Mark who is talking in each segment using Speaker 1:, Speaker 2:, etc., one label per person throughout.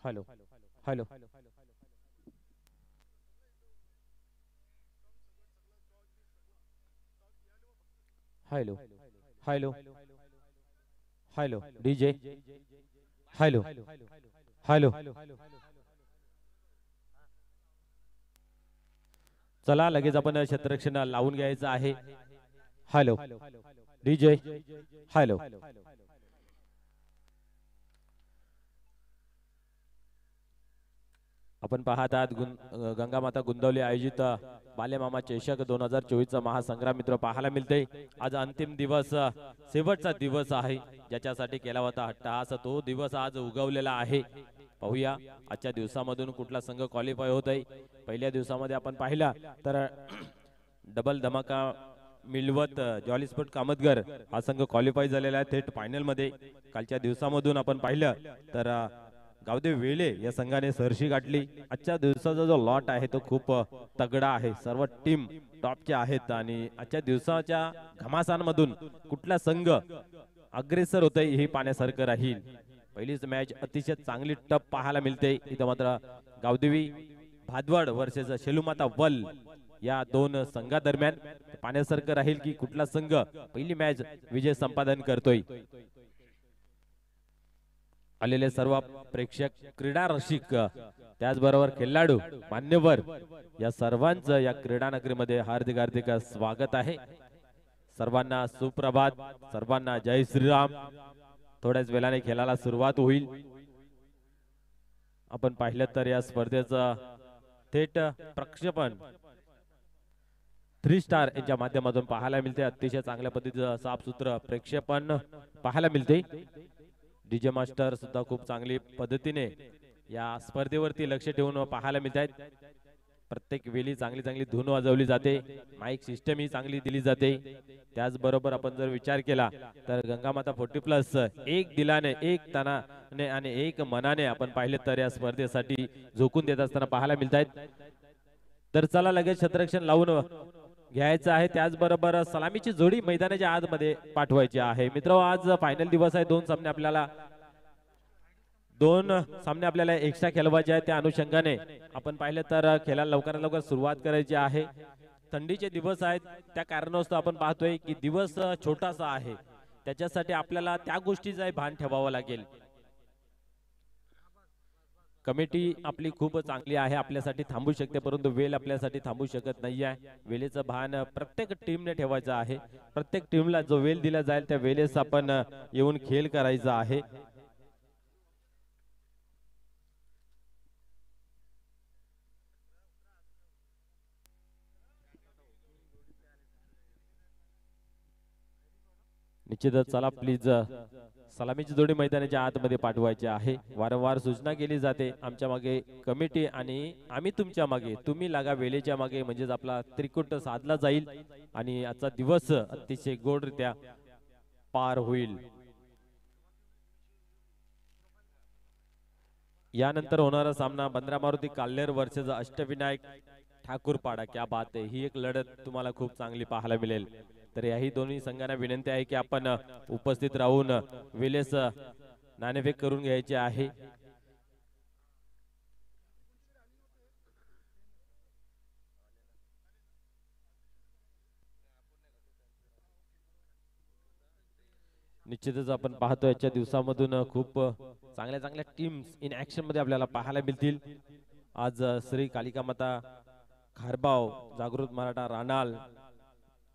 Speaker 1: Hello hello hello hello hello DJ hello hello चला लगेच आपण क्षेत्ररक्षण लावून घ्यायचं आहे. हॅलो डीजे हॅलो आपण पाहत आहात गंगामाता गुंदवली आयोजित बालेमामा चषक 2024 चा महासंग्राम मित्र पाहायला मिळते. आज अंतिम दिवस शेवटचा दिवस आहे ज्याच्यासाठी केला होता हट्टहास तो दिवस आज उगवलेला आहे. पाहूया आजच्या दिवसामधून कुठला संघ क्वालिफाय होत आहे. पहिल्या दिवसामध्ये आपण पाहिला तर डबल धमाका मिळवत जॉली स्पोर्ट कामतगर हा संघ क्वालिफाय झालेला आहे थेट फायनल मध्ये. कालच्या दिवसामधून आपण पाहिलं तर गावदेव वेळे या संघाने सरशी गाठली. आजच्या दिवसाचा जो लॉट आहे तो खूप तगडा आहे. सर्व टीम टॉपच्या आहेत आणि आजच्या दिवसाच्या घमासांमधून कुठला संघ अग्रेसर होतय हे पाहण्यासारखं राहील. पहिलीच मॅच अतिशय चांगली टप पाहायला मिळते. इथं मात्र गावदेवी भादवड वर्सेस शेलूमाता वल या दोन संघादरम्यान पाहण्यासारखं राहील की कुठला संघ पहिली मॅच विजय संपादन करतोय. आलेले सर्व प्रेक्षक क्रीडा रसिक त्याचबरोबर खेळाडू मान्यवर या सर्वांचं या क्रीडा नगरीमध्ये हार्दिक हार्दिक स्वागत आहे. सर्वांना सुप्रभात, सर्वांना जय श्रीराम. थोड्याच वेळाने खेळाला सुरुवात होईल. आपण पाहिलं तर या स्पर्धेचं थेट प्रक्षेपण 3 स्टार यांच्या माध्यमातून पाहायला मिळते. अतिशय चांगल्या पद्धतीचं साफसूत्र प्रेक्षेपण पाहायला मिळते. डीजे मास्टर सुद्धा खूप चांगली पद्धतीने या स्पर्धेवरती लक्ष ठेवून पाहायला मिळत आहेत. प्रत्येक वेळी चांगली चांगली धून वाजवली जाते. माईक सिस्टम ही चांगली दिली जाते. त्याचबरोबर आपण जर विचार केला तर गंगामाता 40+ एक दिलाने, एक तनाने आणि एक मनाने आपण पाहिले तर या स्पर्धेसाठी झोकून देत असताना पाहायला मिळत आहेत. तर चला लगेच क्षेत्ररक्षण लावून घ्यायचं आहे. त्याचबरोबर सलामीची जोडी मैदानाच्या आतमध्ये पाठवायची आहे. मित्र आज फायनल दिवस आहे. दोन सामने आपल्याला एक्स्ट्रा खेळवायचे आहेत. त्या अनुषंगाने आपण पाहिलं तर खेळाला लवकरात लवकर सुरुवात करायची आहे. थंडीचे दिवस आहेत त्या कारणास्तव आपण पाहतोय की दिवस छोटासा आहे. त्याच्यासाठी आपल्याला त्या गोष्टीचा भान ठेवावं लागेल. कमिटी आपली खूप चांगली आहे. आपल्यासाठी थांबू शकते परंतु वेळ आपल्यासाठी थांबू शकत नाही आहे. वेळेचं भान प्रत्येक टीमने ठेवायचं आहे. प्रत्येक टीमला जो वेळ दिला जाईल त्या वेळेस आपण येऊन खेळ करायचा आहे. निश्चितच चला प्लीज सलामीची जोडी मैदानाच्या आतमध्ये पाठवायची आहे. वारंवार सूचना केली जाते आमच्या मागे कमिटी आणि आम्ही तुमच्या मागे. तुम्ही लागा वेळेच्या मागे म्हणजेच आपला त्रिकूट साधला जाईल आणि आजचा दिवस अतिशय गोडरित्या पार होईल. यानंतर होणारा सामना बंद्रा मारुती काल्हेर वर्सेस अष्टविनायक ठाकूरपाडा. क्या बात आहे. ही एक लढत तुम्हाला खूप चांगली पाहायला मिळेल. तर याही दोन्ही संघांना विनंती आहे की आपण उपस्थित राहून वेळेस नाणेफेक करून घ्यायचे आहे. निश्चितच आपण पाहतो याच्या दिवसामधून खूप चांगल्या चांगल्या टीम्स इन ऍक्शन मध्ये आपल्याला पाहायला मिळतील. आज श्री कालिका माता खारबाव, जागृत मराठा राणाल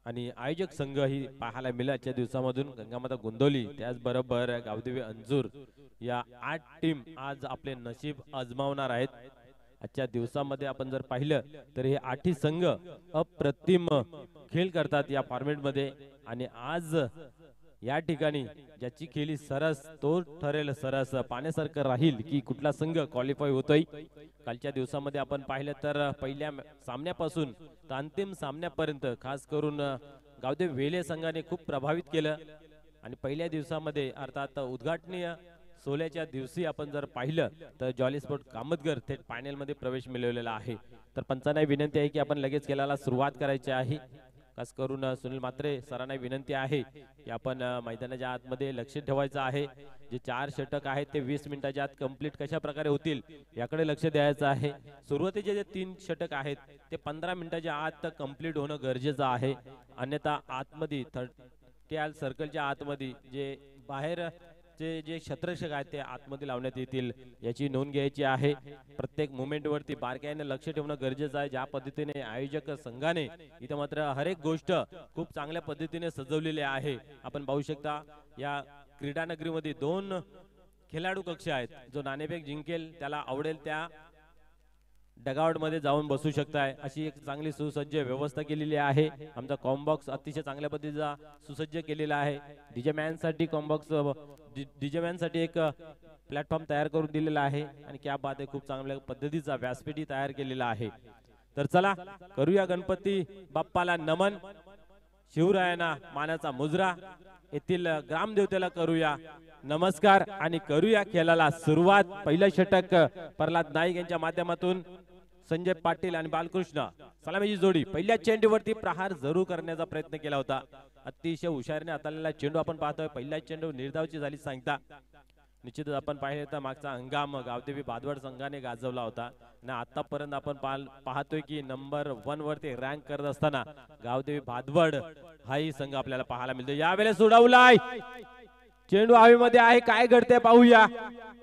Speaker 1: आणि आयोजक संघ ही पाहायला मिळेल आजच्या दिवसामधून. गंगामाता गोंदवली त्याचबरोबर गावदेवी अंजूर या 8 टीम आज आपले नशीब आजमावणार आहेत. आजच्या दिवसामध्ये आपण जर पाहिलं तर हे 8ही संघ अप्रतिम खेळ करतात या फॉर्मेट मध्ये. आणि आज या ठिकाणी ज्याची खेळी सरस तो ठरेल सरस. पाण्यासारखं राहील की कुठला संघ क्वालिफाय होतोय. कालच्या दिवसामध्ये आपण पाहिलं तर पहिल्या सामन्यापासून तर अंतिम सामन्यापर्यंत खास करून गावदेव वेले संघाने खूप प्रभावित केलं. आणि पहिल्या दिवसामध्ये अर्थात उद्घाटनीय सोहळ्याच्या दिवशी आपण जर पाहिलं तर जॉली स्पोर्ट कामतगर थेट फायनल मध्ये प्रवेश मिळवलेला आहे. तर पंचांना विनंती आहे की आपण लगेच खेळाला सुरुवात करायची आहे. खास करून सुनील म्हात्रे सरांना विनंती आहे की आपण मैदानाच्या आतमध्ये लक्ष ठेवायचं आहे। जे 4 षटक आहेत ते 20 मिनिटाच्या आत कंप्लीट कशा प्रकारे होतील याकडे लक्ष द्यायचं आहे। सुरुवातीचे जे 3 षटक आहेत ते 15 मिनिटाच्या आत कंप्लीट होणं गरजेचं आहे, अन्यथा आतमध्ये त्या सर्कलच्या आतमध्ये जे बाहेर जे क्षेत्ररक्षक आहेत ते आतमध्ये लावण्यात येतील याची नोंद घ्यायची आहे। प्रत्येक मुवमेंट वरती बारकाईने लक्ष ठेवणं गरजेचं आहे। ज्या पद्धतीने आयोजक संघाने इथं मात्र हर एक गोष्ट खूप चांगल्या पद्धतीने सजवलेली आहे। आपण पाहू शकता या क्रीडा नगरीमध्ये 2 खेळाडू कक्ष आहेत। जो नाणेफेक जिंकेल त्याला आवडेल त्या डगआउट मध्ये जाऊन बसू शकताय, अशी एक चांगली सुसज्ज व्यवस्था केलेली आहे। आमचा कॉम्बॉक्स अतिशय चांगल्या पद्धतीचा सुसज्ज केलेला आहे। डीजे मॅन साठी कॉम्बॉक्स डीजे मॅन साठी एक प्लॅटफॉर्म तयार करून दिलेला आहे आणि क्या बात आहे, खूप चांगल्या पद्धतीचा व्यासपीठ तयार केलेला आहे। तर चला करूया गणपती बाप्पाला नमन, शिवरायांना मानाचा मुजरा, येथील ग्रामदेवतेला करूया नमस्कार आणि करूया खेळाला सुरुवात। पहिलं षटक प्रल्हाद नाईक यांच्या माध्यमातून संजय पाटील आणि बालकृष्ण सलामीची जोडी पहिल्या चेंडूवरती प्रहार जरूर करण्याचा प्रयत्न केला होता। अतिशय हुशारीने हाताळलेला चेंडू आपण पाहतोय। पहिला चेंडू निर्धावची झाली सांगता निश्चितच आपण पाहिले तर मागचा हंगाम गावदेवी भादवड संघाने गाजवला होता ना। आतापर्यंत आपण पाहतोय की नंबर 1 वरती रँक करत असताना गावदेवी भादवड हाही संघ आपल्याला पाहायला मिळतो। यावेळेस उडवलाय चेंडू हवेमध्ये आहे, काय घडते पाहूया।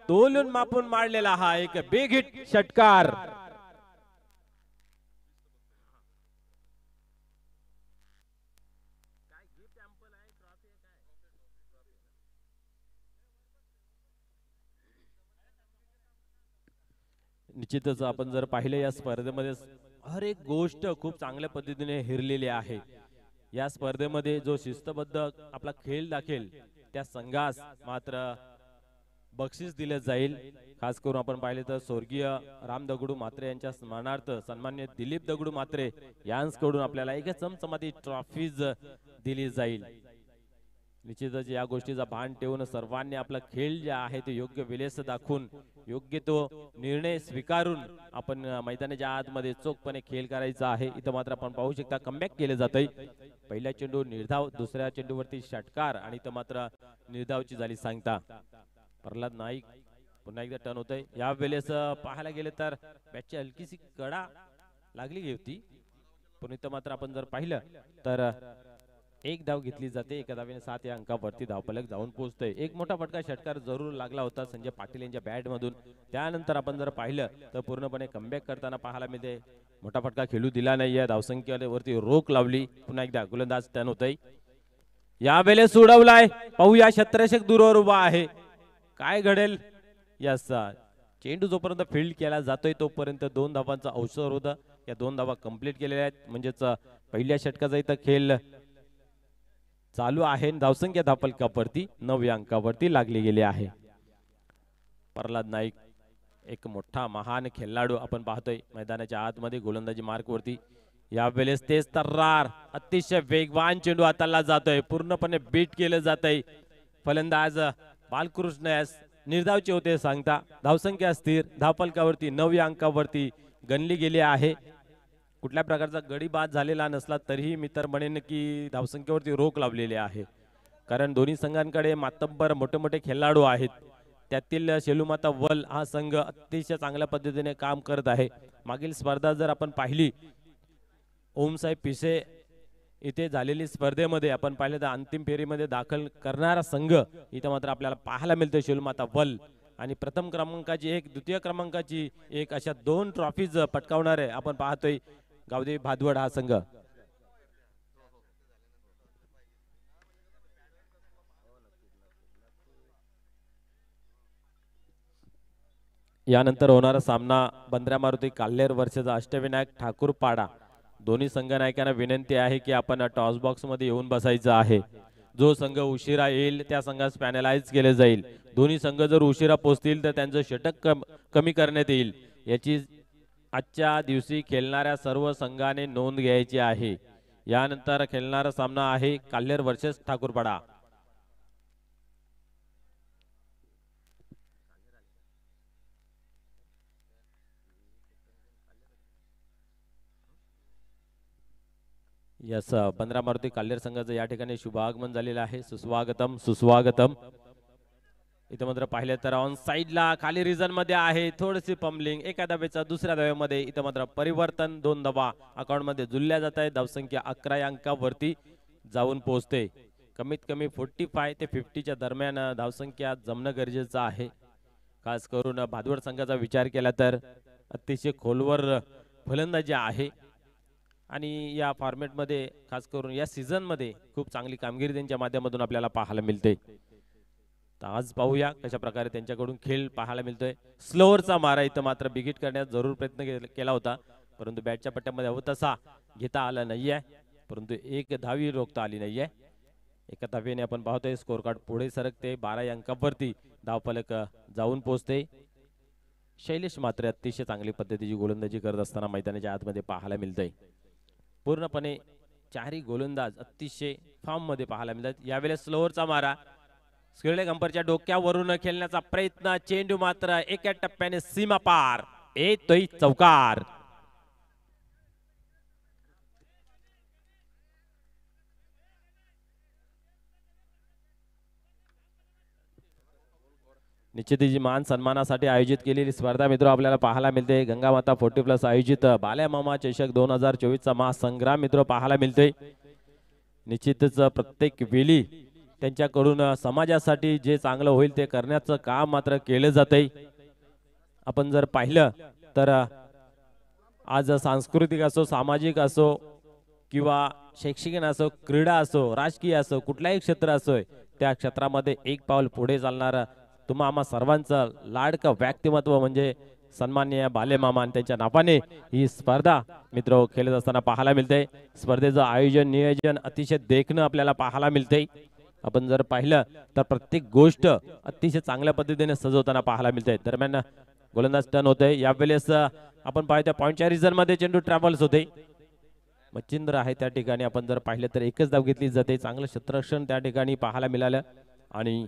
Speaker 1: तोलून मापून मारलेला हा एक बिग हिट षटकार। निश्चितच आपण जर पाहिले या स्पर्धेमध्ये हर एक गोष्ट खूप चांगल्या पद्धतीने हिरलेली आहे। या स्पर्धेमध्ये जो शिस्तबद्ध आपला खेळ दाखवेल त्या संघास मात्र बक्षीस दिले जाईल। खास करून आपण पाहिले तर स्वर्गीय राम दगडू म्हात्रे यांच्या स्मरणार्थ सन्माननीय दिलीप दगडू म्हात्रे यांकडून आपल्याला एक चमचमाती ट्रॉफीज दिली जाईल। निश्चितच या गोष्टीचा भान ठेवून सर्वांनी आपला खेळ जे आहे ते योग्य वेळेस दाखवून योग्य तो निर्णय स्वीकारून आपण मैदानाच्या आतमध्ये चोखपणे खेळ करायचा आहे। इथं मात्र आपण पाहू शकता कमबॅक केले जाते। पहिला चेंडू निर्धाव, दुसऱ्या चेंडूवरती षटकार आणि इथं मात्र निर्धावची झाली सांगता। प्रल्हाद नाईक पुन्हा एकदा टर्न होतंय। या वेळेस पाहायला गेले तर बॅटची हलकीशी कडा लागली होती, पण इथं मात्र आपण जर पाहिलं तर एक धाव घेतली जाते। एका धावेने 7 या अंकावरती धावफलक जाऊन पोहोचतोय। एक मोठा फटका षटकार जरूर लागला होता संजय पाटील यांच्या बॅट मधून। त्यानंतर आपण जर पाहिलं तर पूर्णपणे कमबॅक करताना पाहायला मिळते। मोठा फटका खेळू दिला नाहीये, धावसंख्येवरती रोख लावली। पुन्हा एकदा गोलंदाज टर्न होतोय। या वेळेस उडवलाय, पाहूया क्षेत्ररक्षक दूरवर उभा आहे, काय घडेल। यस, चेंडू जोपर्यंत फील्ड केला जातोय तोपर्यंत 2 धावांचा अवसर होता। या 2 धावा कंप्लीट केलेल्या आहेत, म्हणजेच पहिल्या षटकाचा इथं खेळ चालू आहे। धावसंख्या धावफलकावरती 9 या अंकावरती लागली गेली आहे। प्रल्हाद नाईक एक मोठा महान खेळाडू आपण पाहतोय मैदानाच्या आतमध्ये गोलंदाजी मार्क वरती। या वेळेस तेज तर्रार अतिशय वेगवान चेंडू हाताला जातोय, पूर्णपणे बीट केलं जातंय। फलंदाज बालकृष्ण निर्धावचे होते सांगता। धावसंख्या स्थिर, धावफलकावरती 9 या अंकावरती गणली गेली आहे। कुठल्या प्रकारचा गडी बाद झालेला नसला तरीही मी तर म्हणेन की धावसंख्येवरती रोख लावलेली आहे, कारण दोन्ही संघांकडे मातब्बर मोठे मोठे खेळाडू आहेत। त्यातील शेलूमाता वल हा संघ अतिशय चांगल्या पद्धतीने काम करत आहे। मागील स्पर्धा जर आपण पाहिली ओमसाहेब पिसे इथे झालेली स्पर्धेमध्ये आपण पाहिले तर अंतिम फेरीमध्ये दाखल करणारा संघ इथे मात्र आपल्याला पाहायला मिळतो शेलूमाता वल, आणि प्रथम क्रमांकाची एक, द्वितीय क्रमांकाची एक, अशा 2 ट्रॉफीज पटकावणारे आपण पाहतोय गावदेवी भादवड हा संघ। यानंतर होणारा सामना बंद्रा मारुती काल्हेर वर्सेस अष्टविनायक ठाकूर पाडा। दोन्ही संघ नायकांना विनंती आहे की आपण टॉस बॉक्स मध्ये येऊन बसायचं आहे। जो संघ उशिरा येईल त्या संघास पॅनलाइज केले जाईल। दोन्ही संघ जर उशिरा पोहोचतील तर त्यांचं षटक कमी करण्यात येईल। याची आजच्या दिवशी खेळणाऱ्या सर्व संघाने नोंद घ्यायची आहे। यानंतर खेळणारा सामना आहे काल्हेर वर्सेस ठाकूरपाडा। यस 15 मारुती काल्हेर संघाचं या ठिकाणी शुभागमन झालेलं आहे. सुस्वागतम सुस्वागतम. इथं मात्र पाहिले तर ऑन साइडला खाली रिझन मध्ये आहे थोडीशी पंबलिंग. एका धावेचा दुसऱ्या धावेमध्ये इथं मात्र परिवर्तन. 2 धावा अकाउंट मध्ये जुळल्या जात आहे. धावसंख्या 11 या अंकावरती जाऊन पोहोचते. कमीत कमी 45 ते 50च्या दरम्यान धावसंख्या जमणं गरजेचं आहे. खास करून भादवड संघाचा विचार केला तर अतिशय खोलवर फलंदाजी आहे आणि या फॉर्मॅटमध्ये खास करून या सीझन मध्ये खूप चांगली कामगिरी त्यांच्या माध्यमातून आपल्याला पाहायला मिळते. तर आज पाहूया कशा प्रकारे त्यांच्याकडून खेळ पाहायला मिळतोय. स्लोअरचा मारा इथं मात्र बिगिट करण्याचा जरूर प्रयत्न केला होता, परंतु बॅटच्या पट्ट्यामध्ये हवं तसा घेता आला नाहीये. परंतु एक धावी रोखता आली नाहीये. एका धावेने आपण पाहतोय स्कोर कार्ड पुढे सरकते. 12 अंकावरती धावफलक जाऊन पोहोचते. शैलेश मात्र अतिशय चांगली पद्धतीची गोलंदाजी करत असताना मैदानाच्या आतमध्ये पाहायला मिळतंय. पूर्णपणे चारही गोलंदाज अतिशय फॉर्म मध्ये पाहायला मिळतात. यावेळेस स्लोअरचा मारा स्किल्ड गंपरच्या डोक्यावरून खेळण्याचा प्रयत्न. चेंडू मात्र एका टप्प्याने सीमा पार. येतोय चौकार. निश्चितच मान सन्मानासाठी आयोजित केलेली स्पर्धा मित्र आपल्याला पाहायला मिळते. गंगामाता 40+ आयोजित बाल्या मामा चषक 2024 चा महासंग्राम मित्र पाहायला मिळते. निश्चितच प्रत्येक वेळी त्यांच्याकडून समाजासाठी जे चांगलं होईल ते करण्याचं काम मात्र केलं जाते. आपण जर पाहिलं तर आज सांस्कृतिक असो, सामाजिक असो किंवा शैक्षणिक असो, क्रीडा असो, राजकीय असो, कुठलाही क्षेत्र असो, त्या क्षेत्रामध्ये एक पाऊल पुढे चालणारा तुम्हा आम्हा सर्वांचं लाडकं व्यक्तिमत्व म्हणजे सन्माननीय बालेमामा आणि त्यांच्या नावाने ही स्पर्धा मित्र खेळत असताना पाहायला मिळते. स्पर्धेचं आयोजन नियोजन अतिशय देखणं आपल्याला पाहायला मिळते. आपण जर पाहिलं तर प्रत्येक गोष्ट अतिशय चांगल्या पद्धतीने सजवताना पाहायला मिळते. दरम्यान गोलंदाज टर्न होते. यावेळेस आपण पाहतो पॉइंटच्या रिझन मध्ये चेंडू ट्रॅव्हल्स होते. मच्छिंद्र आहे त्या ठिकाणी आपण जर पाहिलं तर एकच धाव घेतली जाते. चांगलं क्षेत्ररक्षण त्या ठिकाणी पाहायला मिळालं आणि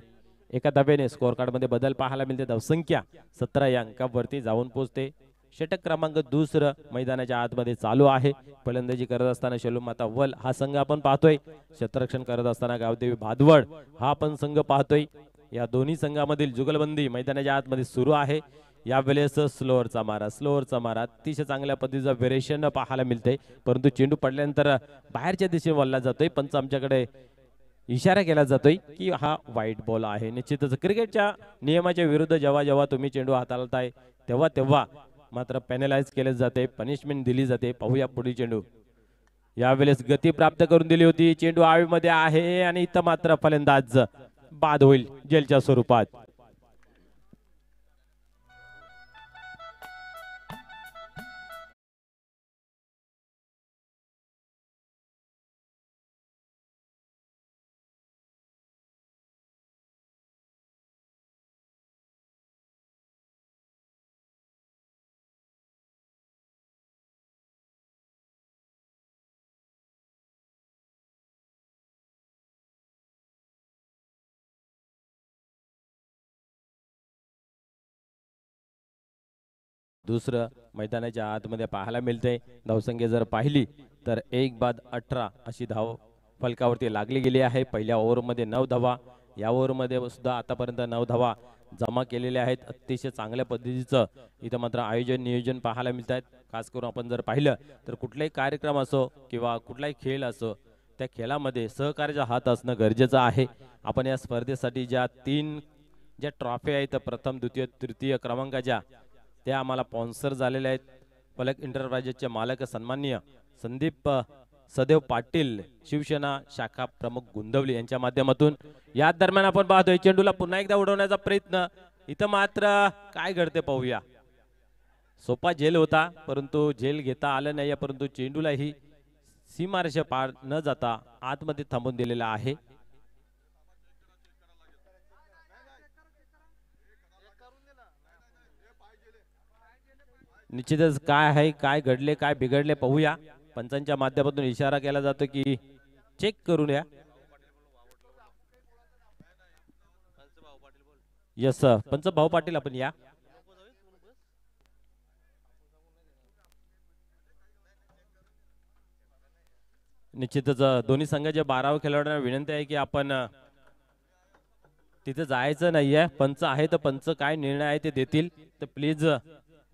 Speaker 1: एका धावेने स्कोर कार्ड मध्ये बदल पाहायला मिळते. धावसंख्या 17 या अंकावरती जाऊन पोहोचते. षटक क्रमांक दुसरं मैदानाच्या आतमध्ये चालू आहे. फलंदाजी करत असताना शेलू माता वल हा संघ आपण पाहतोय. क्षेत्ररक्षण करत असताना गावदेवी भादवड हा आपण संघ पाहतोय. या दोन्ही संघामधील जुगलबंदी मैदानाच्या आतमध्ये सुरू आहे. यावेळेस स्लोअरचा मारा अतिशय चांगल्या पद्धतीचं व्हेरिएशन पाहायला मिळते. परंतु चेंडू पडल्यानंतर बाहेरच्या दिशेने वळला जातोय. पंच आमच्याकडे इशारा केला जातोय की हा वाईट बॉल आहे. निश्चितच क्रिकेटच्या नियमाच्या विरुद्ध जेव्हा जेव्हा तुम्ही चेंडू हाताळताय तेव्हा तेव्हा मात्र पॅनलाइज केले जाते, पनिशमेंट दिली जाते. पाहूया पुढील चेंडू. यावेळेस गती प्राप्त करून दिली होती. चेंडू आवेमध्ये आहे आणि इथं मात्र फलंदाज बाद होईल जेलच्या स्वरूपात. दुसरं मैदानाच्या आतमध्ये पाहायला मिळते. धावसंख्या जर पाहिली तर 1 बाद 18 अशी धाव फलकावरती लागली गेली आहे. पहिल्या ओव्हरमध्ये 9 धावा, या ओव्हरमध्ये सुद्धा आतापर्यंत 9 धावा जमा केलेल्या आहेत. अतिशय चांगल्या पद्धतीचं इथं मात्र आयोजन नियोजन पाहायला मिळत आहेत. खास करून आपण जर पाहिलं तर कुठलाही कार्यक्रम असो किंवा कुठलाही खेळ असो त्या खेळामध्ये सहकार्याचा हात असणं गरजेचं आहे. आपण या स्पर्धेसाठी ज्या 3 ट्रॉफी आहेत प्रथम द्वितीय तृतीय क्रमांकाच्या त्या आम्हाला स्पॉन्सर झालेल्या आहेत. फलक एंटरप्राइजेसचे मालक सन्माननीय संदीप सदेव पाटील शिवसेना शाखा प्रमुख गुंदवली यांच्या माध्यमातून. या दरम्यान आपण पाहतोय चेंडूला पुन्हा एकदा उडवण्याचा प्रयत्न. इथं मात्र काय घडते पाहूया. सोपा झेल होता परंतु झेल घेता आलं नाही. परंतु चेंडूला ही सीमारेषा पार न जाता आतमध्ये थांबून दिलेला आहे. निश्चितच काय आहे, काय घडले, काय बिघडले पाहूया. पंचांच्या माध्यमातून इशारा केला जातो की चेक करून या. यस पंच भाऊ पाटील आपण या. निश्चितच दोन्ही संघाच्या 12 खेळाडूंना विनंती आहे की आपण तिथे जायचं नाहीये. पंच आहे तर पंच काय निर्णय आहे ते देतील. तर प्लीज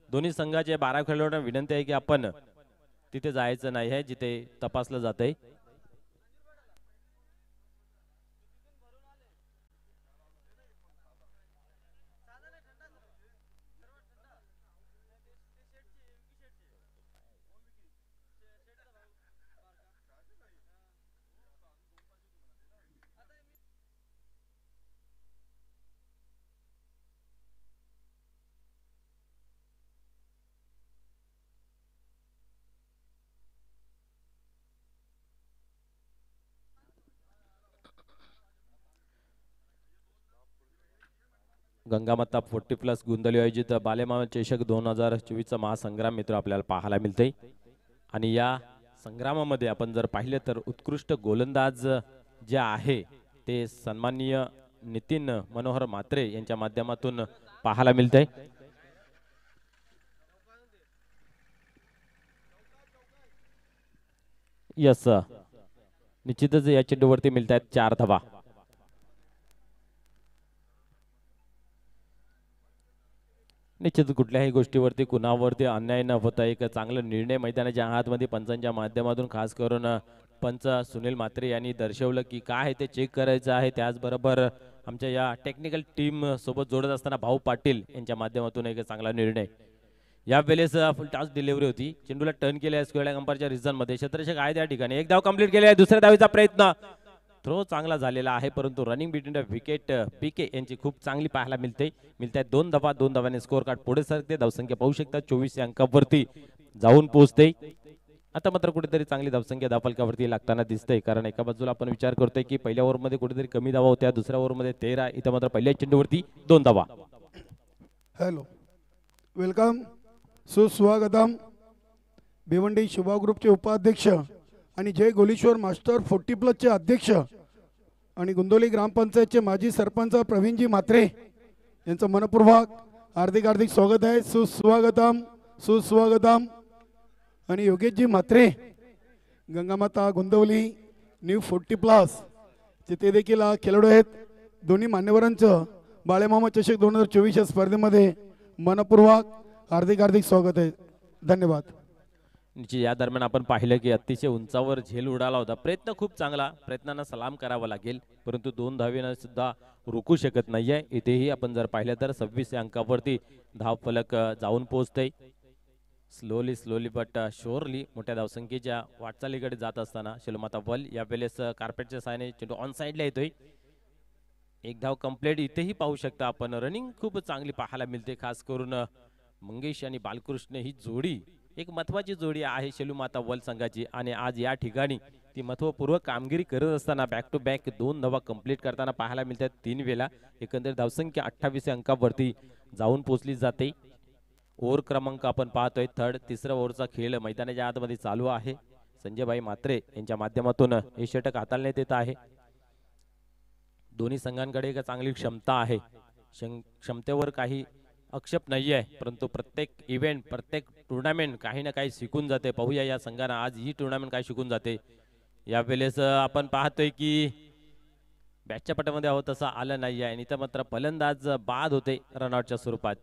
Speaker 1: दोन्ही संघाचे 12 खेळाडूंना विनंती आहे की आपण तिथे जायचं नाही आहे जिथे तपासलं जातंय. गंगामाता 40+ गोंदवली आयोजित बालेमामा चषक 2024 चा महासंग्राम मित्र आपल्याला पाहायला मिळते. आणि या संग्रामामध्ये आपण जर पाहिले तर उत्कृष्ट गोलंदाज जे आहे ते सन्माननीय नितीन मनोहर म्हात्रे यांच्या माध्यमातून पाहायला मिळते. यस, निश्चितच या चेंडूवरती मिळत आहेत 4 धावा. निश्चित कुठल्याही गोष्टीवरती कुणावरती अन्याय न होता एक चांगला निर्णय मैदानाच्या हातमध्ये पंचांच्या माध्यमातून खास करून पंच सुनील म्हात्रे यांनी दर्शवलं की काय ते चेक करायचं आहे. त्याचबरोबर आमच्या या टेक्निकल टीम सोबत जोडत असताना भाऊ पाटील यांच्या माध्यमातून एक चांगला निर्णय. या वेळेस फुल टॉस डिलिव्हरी होती. चेंडूला टर्न केले आहे स्क्वेअर अंपायरच्या रिझन मध्ये. क्षेत्ररक्षक आहे त्या ठिकाणी. एक धाव कंप्लीट केली आहे. दुसऱ्या धावीचा प्रयत्न. थ्रो चांगला झालेला आहे परंतु रनिंग बिटवीन द विकेट पीके यांची खूप चांगली पाहायला मिळते. मिळतात 2 धावा. 2 धावाने स्कोअर कार्ड पुढे सरकते. धावसंख्या पाहू शकता 24 या अंकावरती जाऊन पोहोचते. आता मात्र कुठेतरी चांगली धावसंख्या धावफलकावरती लागताना दिसते. कारण एका बाजूला आपण विचार करतोय की पहिल्या ओव्हरमध्ये कुठेतरी कमी धावा होत्या. दुसऱ्या ओव्हरमध्ये 13. इथं मात्र पहिल्या चेंडूवरती 2 धावा.
Speaker 2: हॅलो, वेलकम, सुस्वागतम. भिवंडी शुभा ग्रुपचे उपाध्यक्ष आणि जय गोलीश्वर मास्टर 40+ चे अध्यक्ष आणि गोंदवली ग्रामपंचायतचे माजी सरपंच प्रवीणजी म्हात्रे यांचं मनपूर्वक हार्दिक हार्दिक स्वागत आहे. सुस्वागतम, सुस्वागतम. आणि योगेशजी म्हात्रे गंगामाता गोंदवली न्यू 40+ चे ते देखील खेळाडू आहेत. दोन्ही मान्यवरांचं बाळेमामा चषक 2024 या स्पर्धेमध्ये मनपूर्वक हार्दिक हार्दिक स्वागत आहे. धन्यवाद.
Speaker 1: या दरम्यान आपण पाहिलं की अतिशय उंचावर झेल उडाला होता. प्रयत्न खूप चांगला, प्रयत्नांना सलाम करावा लागेल परंतु 2 धावेनं सुद्धा रोखू शकत नाहीये. इथेही आपण जर पाहिलं तर 26 या अंकावरती धाव फलक जाऊन पोहोचते. स्लोली बट शुअरली मोठ्या धावसंख्येच्या वाटचालीकडे जात असताना शेलमाता वल या वेळेस कार्पेटच्या साहाय्याने चेंडू ऑन साइडला येतोय. एक धाव कंप्लीट. इथेही पाहू शकता आपण रनिंग खूप चांगली पाहायला मिळते. खास करून मंगेश आणि बालकृष्ण ही जोडी एक महत्वाची जोडी आहे शेलूमाता वल संघाची. आणि आज या ठिकाणी ती महत्वपूर्ण कामगिरी करत असताना बॅक टू बॅक 2 धावा कंप्लीट करताना पाहायला मिळतात 3 वेळा. एकंदरीत धावसंख्या 28 अंकावरती जाऊन पोहोचली जाते. ओव्हर क्रमांक आपण पाहतोय थर्ड. तिसऱ्या ओव्हरचा खेळ मैदानाच्या आतमध्ये चालू आहे. संजयभाई म्हात्रे यांच्या माध्यमातून हे षटक हाताळण्यात येत आहे. दोन्ही संघांकडे एक चांगली क्षमता आहे. क्षमतेवर काही आक्षेप नाही आहे परंतु प्रत्येक इव्हेंट प्रत्येक टुर्नामेंट काही ना काही शिकून जाते. पाहूया या संघांना आज ही टुर्नामेंट काय शिकून जाते. या वेळेस आपण पाहतोय की बॅटच्या पटामध्ये हवं तसं आलं नाही आहे आणि इथं मात्र फलंदाज बाद होते रनआउटच्या स्वरूपात.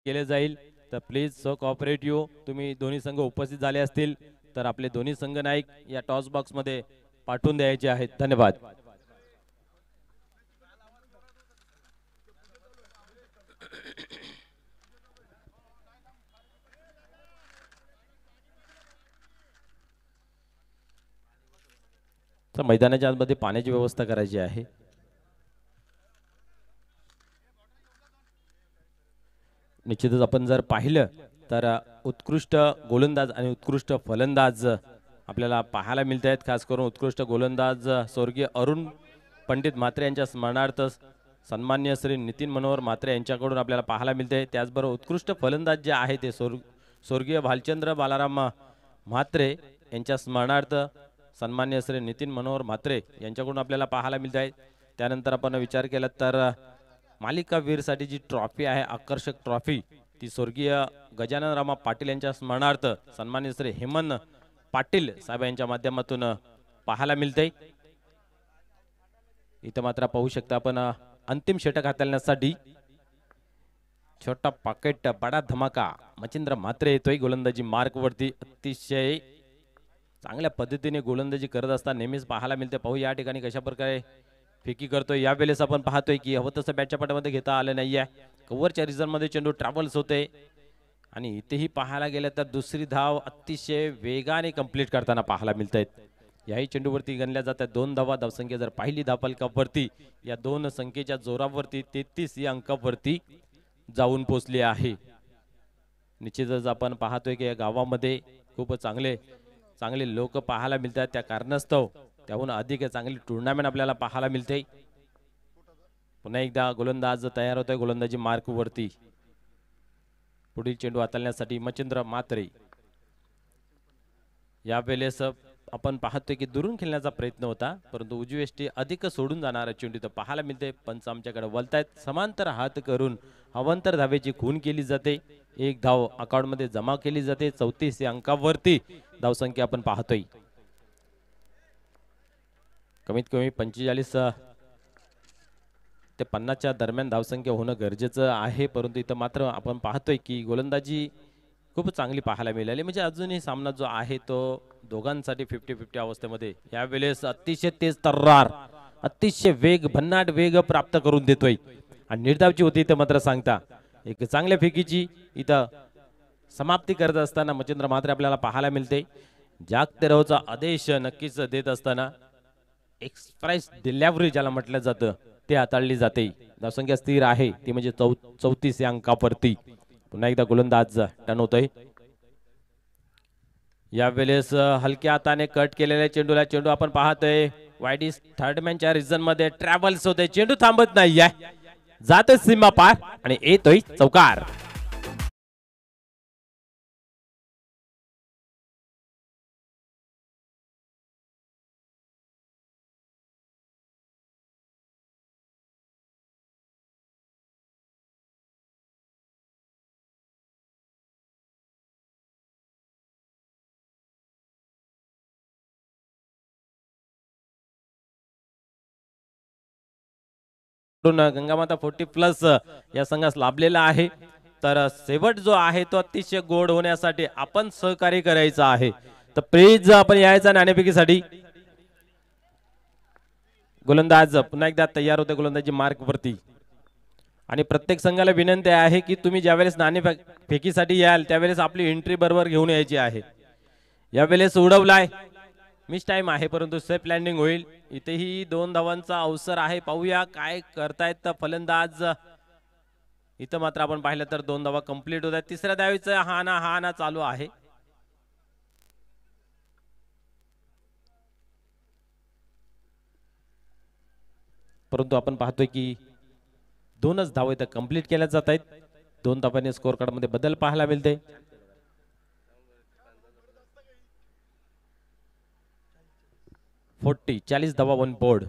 Speaker 1: केले जाईल तर प्लीज सो कॉपरेटिव्ह तुम्ही दोन्ही संघ उपस्थित झाले असतील तर आपले दोन्ही संघ नायक या टॉस बॉक्स मध्ये पाठवून द्यायचे आहेत. धन्यवाद. तर मैदानाच्या आतमध्ये पाण्याची व्यवस्था करायची आहे. निश्चितच आपण जर पाहिलं तर उत्कृष्ट गोलंदाज आणि उत्कृष्ट फलंदाज आपल्याला पाहायला मिळत आहेत. खास करून उत्कृष्ट गोलंदाज स्वर्गीय अरुण पंडित म्हात्रे यांच्या स्मरणार्थ सन्मान्य श्री नितीन मनोहर म्हात्रे यांच्याकडून आपल्याला पाहायला मिळते. त्याचबरोबर उत्कृष्ट फलंदाज जे आहे ते स्वर्गीय भालचंद्र बालाराम म्हात्रे यांच्या स्मरणार्थ सन्मान्य श्री नितीन मनोहर म्हात्रे यांच्याकडून आपल्याला पाहायला मिळत आहे. त्यानंतर आपण विचार केला तर मालिकावीरसाठी जी ट्रॉफी आहे आकर्षक ट्रॉफी ती स्वर्गीय गजानन रामा पाटील यांच्या स्मरणार्थ सन्मान्य श्री हेमंत पाटील साहेब यांच्या माध्यमातून पाहायला मिळते. इथं मात्र पाहू शकता आपण अंतिम षटक हाताळण्यासाठी छोटा पॉकेट बडा धमाका मच्छिंद्र म्हात्रे येतोय गोलंदाजी मार्क वरती. अतिशय चांगल्या पद्धतीने गोलंदाजी करत असताना नेहमीच पाहायला मिळते. पाहू या ठिकाणी कशा प्रकारे फेकी करतोय. यावेळेस आपण पाहतोय की हवं तसं बॅटच्या पाट्यामध्ये घेता आलं नाहीये. कव्हरच्या रिझन मध्ये चेंडू ट्रॅव्हल्स होते आणि इथेही पाहायला गेलं तर दुसरी धाव अतिशय वेगाने कंप्लीट करताना पाहायला मिळत आहेत. याही चेंडूवरती गणल्या जातात 2 धावा. धावसंख्या जर पाहिली धावफलकावरती या 2 संख्येच्या जोरावरती 33 या अंकावरती जाऊन पोहोचली आहे. निश्चितच आपण पाहतोय की या गावामध्ये खूप चांगले लोक पाहायला मिळतात. त्या कारणास्तव त्याहून अधिक चांगली टुर्नामेंट आपल्याला पाहायला मिळते. पुन्हा एकदा गोलंदाज तयार होतोय गोलंदाजी मार्क वरती. पुढील चेंडू हाताळण्यासाठी मच्छिंद्र म्हात्रे. यावेळेस आपण पाहतोय की दुरून खेळण्याचा प्रयत्न होता परंतु उजवेष्टी अधिक सोडून जाणारा चेंडू तर पाहायला मिळते. पंच आमच्याकडे वळतायत. समांतर हात करून अवांतर धावेची खून केली जाते. 1 धाव अकाउंट मध्ये जमा केली जाते. 34 या अंकावरती धावसंख्या आपण पाहतोय. कमीत कमी 45 ते 50च्या दरम्यान धावसंख्या होणं गरजेचं आहे. परंतु इथं मात्र आपण पाहतोय की गोलंदाजी खूप चांगली पाहायला मिळाली. म्हणजे अजूनही सामना जो आहे तो दोघांसाठी 50-50 अवस्थेमध्ये यावेळेस अतिशय तेज तर्रार अतिशय भन्नाट वेग प्राप्त करून देतोय आणि निर्धावची होती इथं मात्र सांगता एक चांगल्या फेकीची इथं समाप्ती करत असताना मच्छिंद्र म्हात्रे आपल्याला पाहायला मिळते. जागतेरावचा आदेश नक्कीच देत असताना एक्सप्रेस डिलिव्हरी ज्याला म्हटलं जातं ते हाताळली जाते. धावसंख्या स्थिर आहे ती म्हणजे 34 या अंकावरती. पुन्हा एकदा गोलंदाज टर्न होतोय. यावेळेस हलक्या हाताने कट केलेल्या चेंडू आपण पाहतोय वाईडिस थर्ड मॅनच्या रिझन मध्ये ट्रॅव्हल्स होते. चेंडू थांबत नाहीये. जातोय सीमा पार आणि येतोय चौकार. गंगामाता 40+ या संघास लाभलेला आहे. तर शेवट जो आहे तो अतिशय गोड होण्यासाठी आपण सहकार्य करायचं आहे. तर प्लीज आपण यायचा नाणेफेकीसाठी. गोलंदाज पुन्हा एकदा तयार होते गोलंदाजी मार्क वरती आणि प्रत्येक संघाला विनंती आहे की तुम्ही ज्यावेळेस नाणेफेकीसाठी याल त्यावेळेस आपली एंट्री बरोबर घेऊन यायची आहे. यावेळेस उडवलाय मिस टाइम आहे परंतु सेफ लँडिंग होईल. इथेही 2 धावांचा अवसर आहे. पाहूया काय करतायत फलंदाज. इथं मात्र आपण पाहिलं तर 2 धावा कंप्लीट होत आहेत. तिसऱ्या धावेचा हाना चालू आहे. परंतु आपण पाहतोय की 2च धावा इथं कंप्लीट केल्या जात आहेत. 2 धावांनी स्कोर कार्ड मध्ये बदल पाहायला मिळते. 40 धावा ऑन बोर्ड.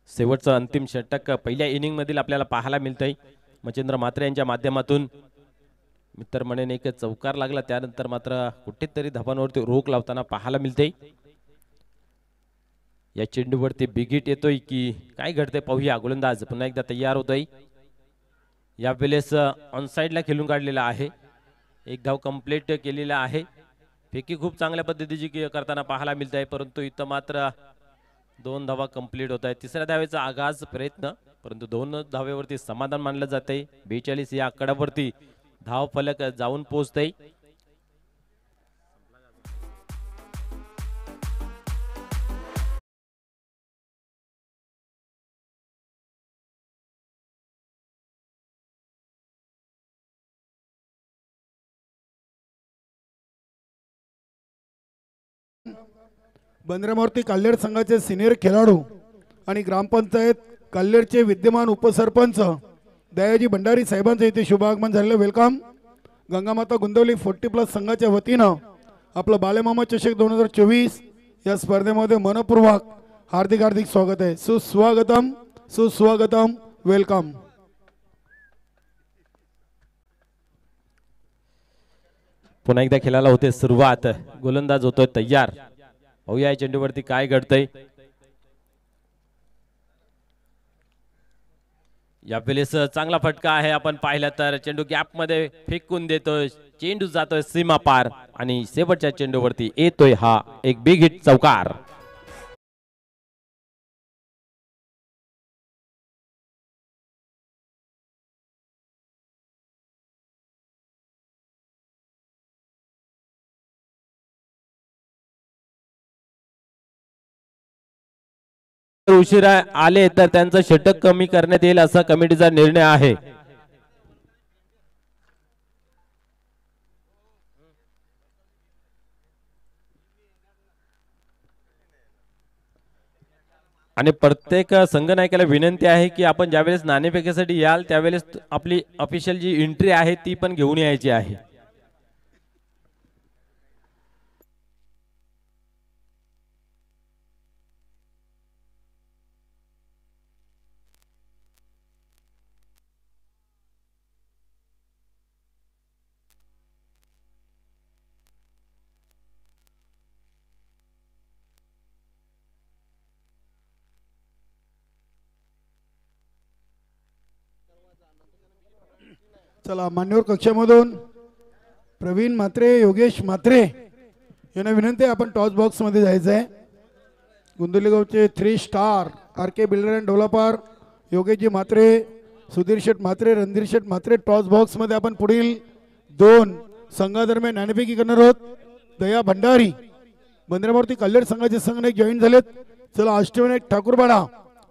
Speaker 1: शेवटचं अंतिम षटक पहिल्या इनिंग मधील आपल्याला पाहायला मिळतंय. मच्छिंद्र म्हात्रे यांच्या माध्यमातून मित्र म्हणेन एक चौकार लागला त्यानंतर मात्र कुठेतरी धावांवरती रोख लावताना पाहायला मिळते. या चेंडूवरती बिगिट येतोय की काय घडते पाहूया. गोलंदाज पुन्हा एकदा तयार होतोय. या वेळेस ऑन साइडला खेळून काढलेला आहे. एक धाव कंप्लीट केलेला आहे. फेकी खूप चांगल्या पद्धतीची करताना पाहायला मिळत आहे, परंतु इथं मात्र 2 धावा कंप्लीट होत आहेत. तिसऱ्या धावेचा आगाज प्रयत्न, परंतु 2 धावेवरती समाधान मानलं जाते. 42 या आकड्यावरती धाव फलक जाऊन पोहोचते.
Speaker 2: बंदरामारुती काल्हेर संघाचे सिनियर खेळाडू आणि ग्रामपंचायत काल्हेरचे विद्यमान उपसरपंच दयाजी भंडारी साहेबांचं इथे शुभागमन झालेलं. वेलकम. गंगामाता गुंदवली 40+ संघाच्या वतीनं आपलं बालेमामा चषक 2024 या स्पर्धेमध्ये मनपूर्वक हार्दिक हार्दिक स्वागत आहे. सुस्वागतम सुस्वागतम. वेलकम.
Speaker 1: पुन्हा एकदा खेळायला होते सुरुवात. गोलंदाज होतोय तयार. पाहूया या चेंडूवरती काय घडतंय. या वेळेस चांगला फटका आहे. आपण पाहिलं तर चेंडू गॅप मध्ये फेकून देतोय. चेंडू जातोय सीमा पार आणि शेवटच्या चेंडूवरती येतोय हा एक बिग हिट चौकार. उशिरा आले तर त्यांचं षटक कमी करण्यात येईल असा कमिटीचा निर्णय आहे. आणि प्रत्येक संघनायकाला विनंती आहे की आपण ज्यावेळेस नाणेफेकीसाठी याल त्यावेळेस आपली ऑफिशियल जी एंट्री आहे ती पण घेऊन यायची आहे.
Speaker 2: चला मान्यवर कक्षामधून प्रवीण म्हात्रे, योगेश म्हात्रे यांना विनंती आहे आपण टॉस बॉक्स मध्ये जायचं आहे. गुंदोली गावचे 3 star RK builder and developer Yogeshji Mhatre, Sudhir Sheth Mhatre, Randhir Sheth Mhatre toss box मध्ये आपण पुढील 2 संघादरम्यान नाणेफेकी करणार आहोत. दया भंडारी बंदरामारुती कल्लेर संघाचे संघनायक जॉईन झालेत. चला अष्टविनायक ठाकूरबाडा,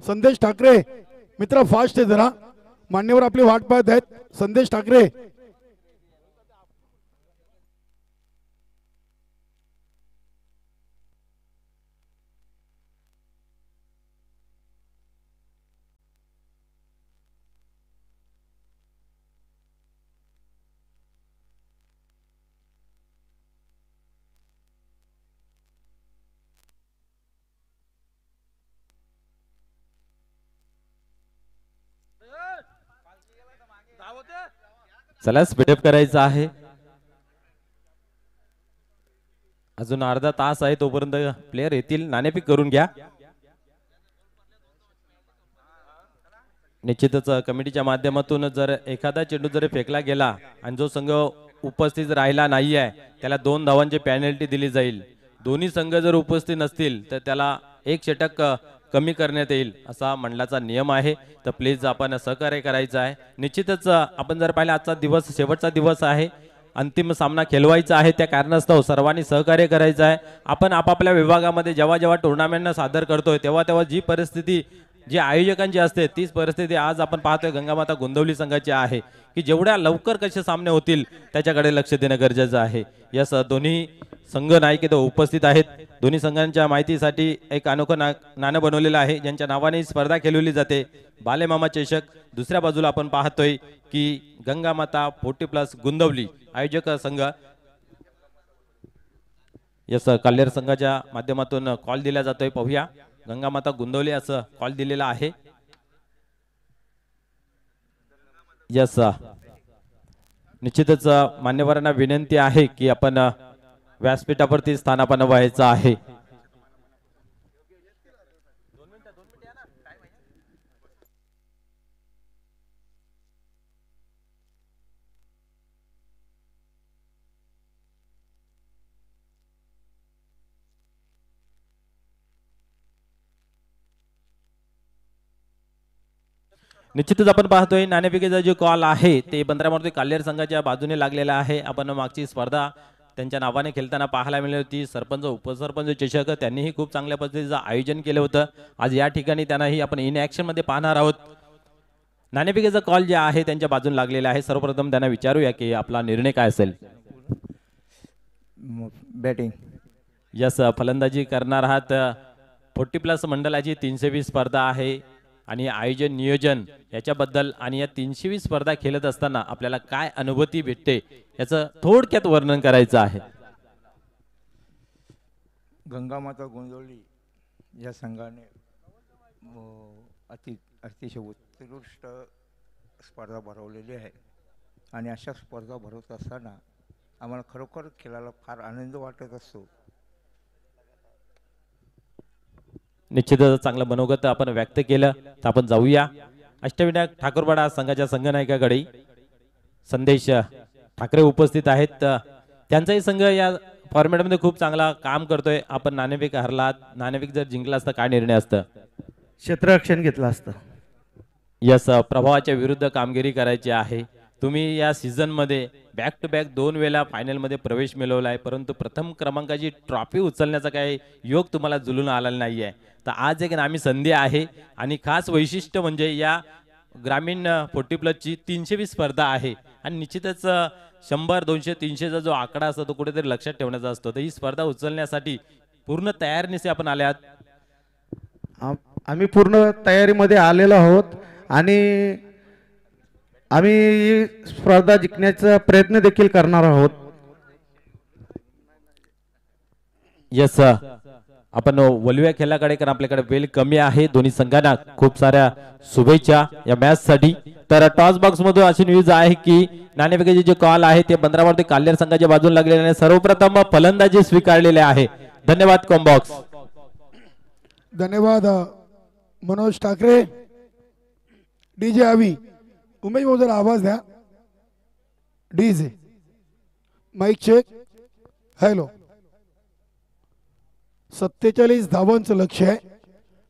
Speaker 2: संदेश ठाकरे मित्र फास्ट आहे जरा, मान्यवर आपली वाट पाहत आहेत. संदेश ठाकरे
Speaker 1: चला स्पीडअप करायचं आहे. अजून अर्धा तास आहे तोपर्यंत प्लेयर येतील. नाणेफेक करून घ्या. निश्चितच कमिटीच्या माध्यमातून जर एखादा चेंडू जर फेकला गेला आणि जो संघ उपस्थित राहिला नाही आहे त्याला 2 धावांची पेनल्टी दिली जाईल. दोन्ही संघ जर उपस्थित नसतील तर त्याला 1 षटक कमी करण्यात येईल असा मंडळाचा नियम आहे. तर प्लीज आपण सहकार्य करायचं आहे. निश्चितच आपण जर पाहिलं आजचा दिवस शेवटचा दिवस आहे. अंतिम सामना खेळवायचा आहे. त्या कारणास्तव सर्वांनी सहकार्य करायचं आहे. आपण आपापल्या विभागामध्ये जेव्हा जेव्हा टुर्नामेंटना सादर करतोय तेव्हा तेव्हा जी परिस्थिती जी आयोजकांची असते तीच परिस्थिती आज आपण पाहतोय गंगामाता गोंदवली संघाची आहे की जेवढ्या लवकर कसे सामने होतील त्याच्याकडे लक्ष देणं गरजेचं आहे. यास दोन्ही संघ नायक इथं उपस्थित आहेत. दोन्ही संघांच्या माहितीसाठी एक अनोखं नाणं बनवलेलं आहे ज्यांच्या नावाने स्पर्धा खेळवली जाते. बालेमामा चषक. दुसऱ्या बाजूला आपण पाहतोय की गंगामाता 40+ गुंदवली आयोजक संघ. यस काल्हेर संघाच्या माध्यमातून कॉल दिला जातोय. पाहूया. गंगामाता गुंदवली असं कॉल दिलेला आहे. यस निश्चितच मान्यवरांना विनंती आहे की आपण व्यासपीठावरती स्थानापन्न व्हायचं आहे. निश्चितच आपण पाहतोय नाणेफेकीचा जो कॉल आहे ते बंदरामारुती काल्हेर संघाच्या बाजूने लागलेला आहे. आपण मागची स्पर्धा त्यांच्या नावाने खेळताना पाहायला मिळाली होती. सरपंच उपसरपंच चषक त्यांनीही खूप चांगल्या पद्धतीचं आयोजन केलं होतं. आज या ठिकाणी त्यांनाही आपण इन ऍक्शन मध्ये पाहणार आहोत. नाणेफेकीचा कॉल जे आहे त्यांच्या बाजूने लागलेला आहे. सर्वप्रथम त्यांना विचारूया की आपला निर्णय काय असेल.
Speaker 3: बॅटिंग.
Speaker 1: यस, फलंदाजी करणार आहात. 40+ मंडळाची 320 स्पर्धा आहे आणि आयोजन नियोजन याच्याबद्दल आणि या 320 स्पर्धा खेळत असताना आपल्याला काय अनुभूती भेटते याचं थोडक्यात वर्णन करायचं आहे.
Speaker 3: गंगामाता गोंदवली या संघाने अतिशय उत्कृष्ट स्पर्धा भरवलेली आहे आणि अशा स्पर्धा भरवत असताना आम्हाला खरोखर खेळायला फार आनंद वाटत असतो.
Speaker 1: निश्चितच चांगलं मनोगत आपण व्यक्त केलं. तर आपण जाऊया अष्टविनायक ठाकूरपाडा संघाच्या संघनायकाकडे. संदेश ठाकरे उपस्थित आहेत. त्यांचाही संघ या फॉर्मॅटमध्ये खूप चांगला काम करतोय. आपण नाणेफेक हरलात, नाणेफेक जर जिंकला असता काय निर्णय असतं?
Speaker 4: क्षेत्ररक्षण घेतलं असतं.
Speaker 1: यस, प्रभावाच्या विरुद्ध कामगिरी करायची आहे. तुम्ही या सीझन मध्ये बॅक टू बॅक 2 वेळा फायनल मध्ये प्रवेश मिळवला आहे, परंतु प्रथम क्रमांकाची ट्रॉफी उचलण्याचा काही योग तुम्हाला जुलून आलेला नाहीये. तर आज एक नामी संधी आहे आणि खास वैशिष्ट्य म्हणजे या ग्रामीण 40+ ची 320 स्पर्धा आहे आणि निश्चितच 100, 200, 300चा जो आकडा असतो तो कुठेतरी लक्षात ठेवण्याचा असतो. तर ही स्पर्धा उचलण्यासाठी पूर्ण तयारीनिशी आपण आले आहात.
Speaker 4: आम्ही पूर्ण तयारीमध्ये आलेलो आहोत आणि आम्ही स्पर्धा जिंकण्याचा प्रयत्न देखील करणार आहोत.
Speaker 1: यस, आपण वलव्या खेळाकडे कारण आपल्याकडे वेळ कमी आहे. दोन्ही संघांना खूप साऱ्या शुभेच्छा या मॅच साठी. तर टॉस बॉक्स मधून अशी न्यूज आहे की नाणेफेकीचे जे कॉल आहे ते बंदरामारुती काल्हेर संघाच्या बाजूला लागलेले आहे. सर्वप्रथम फलंदाजी स्वीकारलेले आहे. धन्यवाद कॉम्बॉक्स.
Speaker 2: धन्यवाद मनोज ठाकरे. डीजे आवी उमेश भाऊ जरा आवाज द्या. DJ mic check. हॅलो. 47 धावांचं लक्ष आहे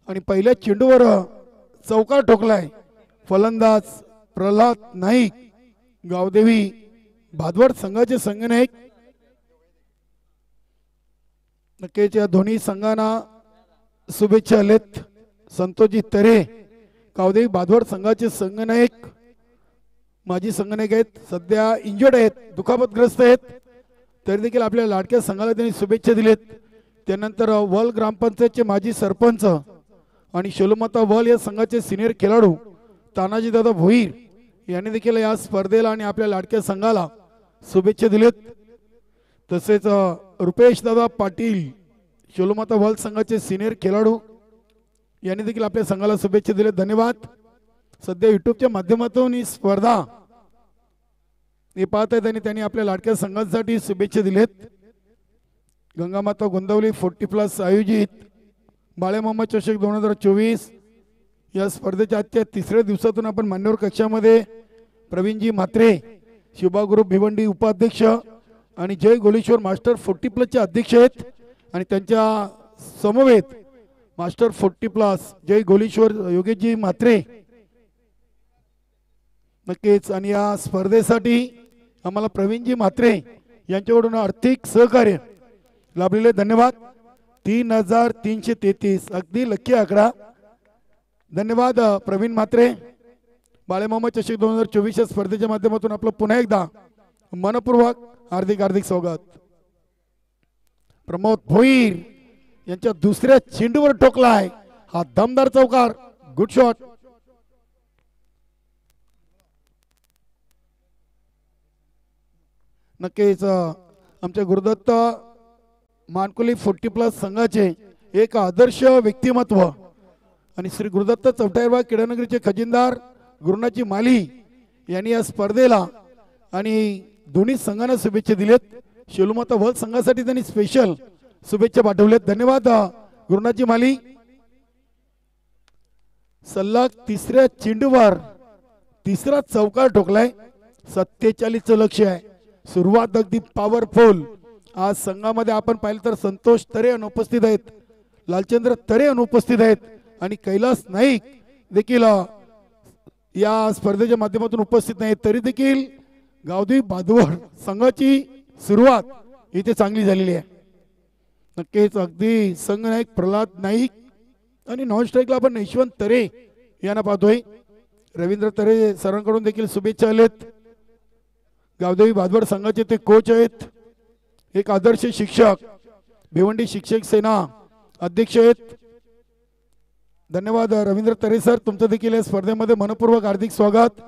Speaker 2: आणि पहिल्या चेंडूवर चौकार ठोकलाय फलंदाज प्रल्हाद नाईक, गावदेवी भादवड संघाचे संघनायक. नक्कीच या दोन्ही संघांना शुभेच्छा आलेत. संतोषजी तरे गावदेवी भादवड संघाचे संघनायक, माजी संघनायक आहेत, सध्या इंजर्ड आहेत, दुखापतग्रस्त आहेत, तरी देखील आपल्या लाडक्या संघाला त्यांनी शुभेच्छा दिलेत. त्यानंतर वल ग्रामपंचायतचे माजी सरपंच आणि शोलमाता वल या संघाचे सिनियर खेळाडू तानाजीदादा भोईर यांनी देखील या स्पर्धेला आणि आपल्या लाडक्या संघाला शुभेच्छा दिलेत. तसेच रुपेश दादा पाटील शोलमाता वल संघाचे सिनियर खेळाडू यांनी देखील आपल्या संघाला शुभेच्छा दिलेत. धन्यवाद. सध्या युट्यूबच्या माध्यमातून ही स्पर्धा हे पाहत आहेत आणि त्यांनी आपल्या लाडक्या संघांसाठी शुभेच्छा दिलेत. गंगामाता गोंदवली 40+ आयोजित बाळेमामा चषक 2024 या स्पर्धेच्या आजच्या 3ऱ्या दिवसातून आपण मान्यवर कक्षामध्ये प्रवीणजी म्हात्रे शिवबा ग्रुप भिवंडी उपाध्यक्ष आणि जय गोलेश्वर मास्टर 40+ चे अध्यक्ष आहेत आणि त्यांच्या समवेत मास्टर 40+ जय गोलेश्वर योगेशजी म्हात्रे. नक्कीच. आणि या स्पर्धेसाठी आम्हाला प्रवीणजी म्हात्रे यांच्याकडून आर्थिक सहकार्य लाभलेले. धन्यवाद. 3333 अगदी लकी आकडा. धन्यवाद प्रवीण म्हात्रे. बाळेमामा चषक 2024 या स्पर्धेच्या माध्यमातून आपलं पुन्हा एकदा मनपूर्वक हार्दिक स्वागत. प्रमोद भोईर यांच्या दुसऱ्या चेंडूवर ठोकला आहे हा दमदार चौकार. Good shot. नक्कीच आमच्या गुरुदत्त मानकुली 40+ संघाचे एक आदर्श व्यक्तिमत्व आणि श्री गुरुदत्त चौटाईरबाग क्रीडानगरीचे खजिनदार गुरुनाची माली यांनी या स्पर्धेला आणि दोन्ही संघांना शुभेच्छा दिलेत. शेलुमाता वल संघासाठी त्यांनी स्पेशल शुभेच्छा पाठवल्यात. धन्यवाद गुरुनाची माली. सलग तिसऱ्या चेंडूवर तिसरा चौकार ठोकलाय. 47चं लक्ष आहे. सुरुवात अगदी पॉवरफुल. आज संघामध्ये आपण पाहिलं तर संतोष तरे अनुपस्थित आहेत, लालचंद्र तरे अनुपस्थित आहेत आणि कैलास नाईक देखील या स्पर्धेच्या माध्यमातून उपस्थित नाही. तरी देखील गावदेवी बादवड संघाची सुरुवात इथे चांगली झालेली आहे. नक्कीच अगदी संघ नायक प्रल्हाद नाईक आणि नॉन स्ट्राईकला आपण यशवंत तरे यांना पाहतोय. रवींद्र तरे सरांकडून देखील शुभेच्छा आलेत. गावदेवी बादवड संघाचे ते कोच आहेत, एक आदर्श शिक्षक, भिवंडी शिक्षक सेना अध्यक्ष आहेत. धन्यवाद रवींद्र तरे सर, तुमचं देखील या स्पर्धेमध्ये मनपूर्वक हार्दिक स्वागत.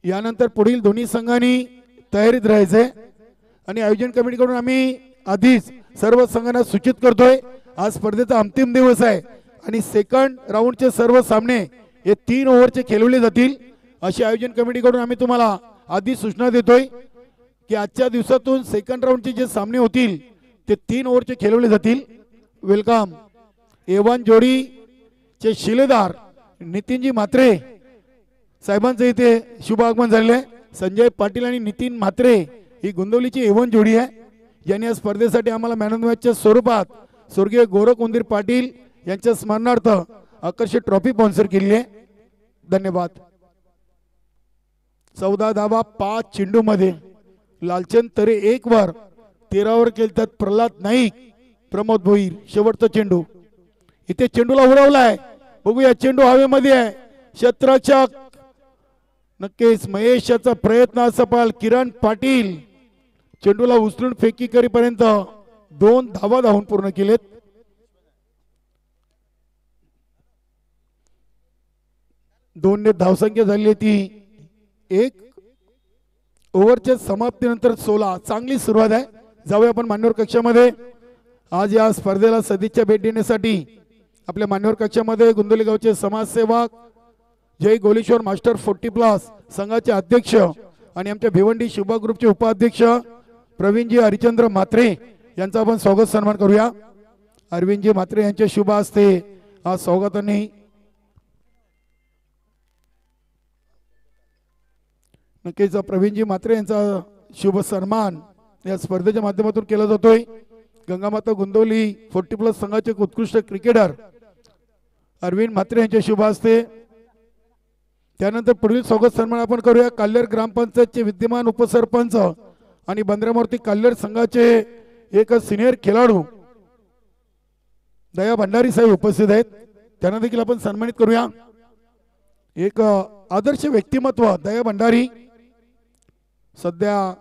Speaker 2: यानंतर पुढील दोन्ही संघांनी तयारीत राहायचंय आणि आयोजन कमिटीकडून आम्ही आधीच सर्व संघांना सूचित करतोय आज स्पर्धेचा अंतिम दिवस आहे आणि सेकंड राऊंडचे सर्व सामने हे 3 ओव्हरचे खेळवले जातील अशी आयोजन कमिटीकडून आम्ही तुम्हाला आधी सूचना देतोय की आजच्या दिवसातून सेकंड राऊंडचे जे सामने होतील ते 3 ओव्हरचे खेळवले जातील. वेलकम. एवन जोडीचे शिलेदार नितीनजी म्हात्रे साहेबांचं इथे शुभ आगमन झालेलं आहे. संजय पाटील आणि नितीन म्हात्रे ही गोंदवलीची एवन जोडी आहे ज्यांनी या स्पर्धेसाठी आम्हाला मॅन ऑफ द मॅचच्या स्वरूपात स्वर्गीय गोरख उंदीर पाटील यांच्या स्मरणार्थ आकर्षक ट्रॉफी स्पॉन्सर केली आहे. धन्यवाद. 14 धावा 5 चेंडूमध्ये लालचंद तरे 1 वर, 13 वर खेळतात प्रल्हाद नाईक, प्रमोद भोईर. शेवटचा चेंडू इथे चेंडूला उडवलाय. बघूया चेंडू हवेमध्ये आहे. क्षेत्ररक्षक नक्कीच महेशचा प्रयत्न सफल. किरण पाटील चेंडूला उचलून फेकी करीपर्यंत 2 धावा धावून पूर्ण केलेत. दोन धावसंख्या झाली ती 1 ओव्हरच्या समाप्तीनंतर 16. चांगली सुरुवात आहे. जाऊया आपण मान्यवर कक्षामध्ये. आज या स्पर्धेला सदिच्छा भेट देण्यासाठी आपल्या मान्यवर कक्षामध्ये गोंदवली गावचे समाजसेवक जय गोलेश्वर मास्टर 40+ संघाचे अध्यक्ष आणि आमच्या भिवंडी शुभा ग्रुपचे उपाध्यक्ष प्रवीणजी हरिचंद्र म्हात्रे यांचा आपण स्वागत सन्मान करूया. अरविंदजी म्हात्रे यांच्या शुभ हस्ते आज स्वागताने नक्कीच प्रवीणजी म्हात्रे यांचा शुभ सन्मान या स्पर्धेच्या माध्यमातून केला जातोय. गंगामाता गोंदवली 40+ संघाचे उत्कृष्ट क्रिकेटर अरविंद म्हात्रे यांच्या शुभ हस्ते. त्यानंतर पुढील स्वागत सन्मान आपण करूया काल्हेर ग्रामपंचायतचे विद्यमान उपसरपंच आणि बंद्रामूर्ती काल्हेर संघाचे एक सिनियर खेळाडू दया भंडारी साहेब उपस्थित आहेत. त्यांना देखील आपण सन्मानित करूया. एक आदर्श व्यक्तिमत्व दया भंडारी सध्या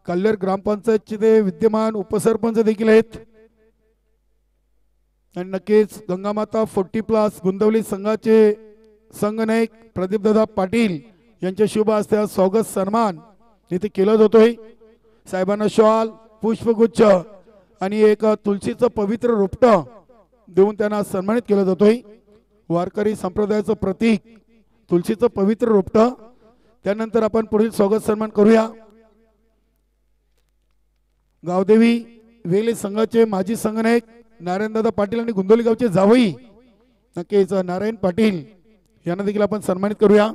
Speaker 2: काल्हेर ग्रामपंचायतचे ते विद्यमान उपसरपंच देखील आहेत आणि नक्कीच गंगामाता 40+ गोंदवली संघाचे संघनायक प्रदीपदादा पाटील यांच्या शुभ हस्ते स्वागत सन्मान इथे केला जातोय. साहेबांना शॉल, पुष्पगुच्छ आणि एक तुलसीचं पवित्र रोपटं देऊन त्यांना सन्मानित केलं जातोय. वारकरी संप्रदायाचं प्रतीक तुलसीचं पवित्र रोपटं. त्यानंतर आपण पुढील स्वागत सन्मान करूया गावदेवी वेले संघाचे माजी संघनायक नारायणदादा पाटील आणि गोंदवली गावचे जावई नक्कीच नारायण पाटील यांना देखील आपण सन्मानित करूया.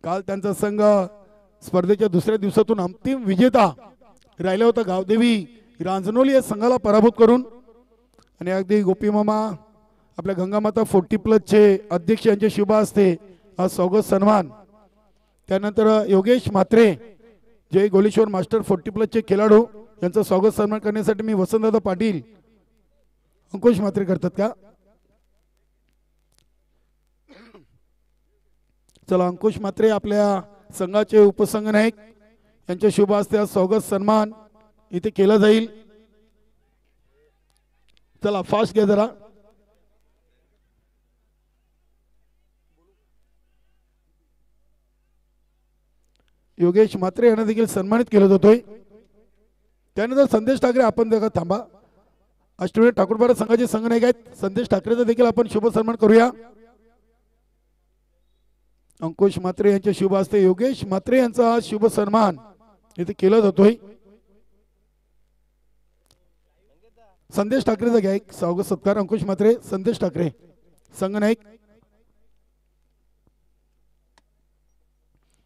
Speaker 2: काल त्यांचा संघ स्पर्धेच्या दुसऱ्या दिवसातून अंतिम विजेता राहिला होता गावदेवी रांजनोली या संघाला पराभूत करून. आणि अगदी गोपी मामा आपल्या गंगामाता 40+ चे अध्यक्ष यांच्या शुभ हस्ते हा स्वागत सन्मान. त्यानंतर योगेश म्हात्रे जय गोलेश्वर मास्टर 40+ चे खेळाडू यांचा स्वागत सन्मान करण्यासाठी मी वसंतदादा पाटील अंकुश म्हात्रे करतात का. चला अंकुश म्हात्रे आपल्या संघाचे उपसंघनायक यांच्या शुभ हस्ते स्वागत सन्मान इथे केला जाईल. चला फास्ट घ्या जरा. योगेश म्हात्रे यांना देखील सन्मानित केलं जातोय. त्यानंतर संदेश ठाकरे आपण देखा थांबा. अष्टमी ठाकूरपाडा संघाचे संघनायक आहेत. संदेश ठाकरेचा देखील आपण शुभ सन्मान करूया. अंकुश म्हात्रे यांच्या शुभ हस्ते योगेश म्हात्रे यांचा शुभ सन्मान इथे केला जातोय. संदेश ठाकरेचा घ्या एक स्वागत सत्कार. अंकुश म्हात्रे, संदेश ठाकरे, संगनायक.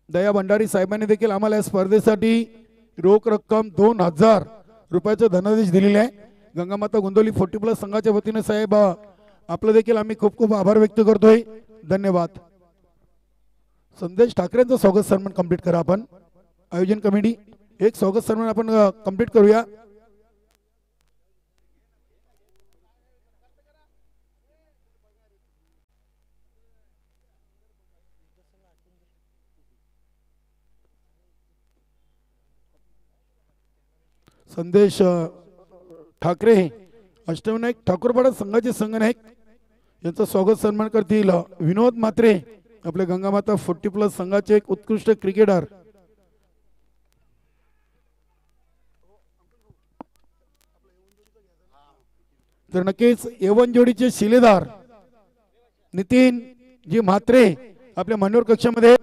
Speaker 2: दया भंडारी साहेबांनी देखील आम्हाला या स्पर्धेसाठी रोख रक्कम 2000 रुपयाचा धनादेश दिलेला आहे. गंगामाता गोंदवली 40+ संघाच्या वतीने साहेब आपलं देखील आम्ही खूप खूप आभार व्यक्त करतोय. धन्यवाद. संदेश ठाकरेंचा स्वागत सन्मान कंप्लीट करा. आपण आयोजन कमिटी एक स्वागत सन्मान आपण कंप्लीट करूया. संदेश ठाकरे अष्टविनायक ठाकूरपाडा संघाचे संघनायक यांचं स्वागत सन्मान करतील विनोद म्हात्रे, आपले गंगामाता 40+ संघाचे एक उत्कृष्ट क्रिकेटर. तर नक्कीच एवन जोडीचे शिलेदार नितीन जी म्हात्रे आपल्या मान्यवर कक्षामध्ये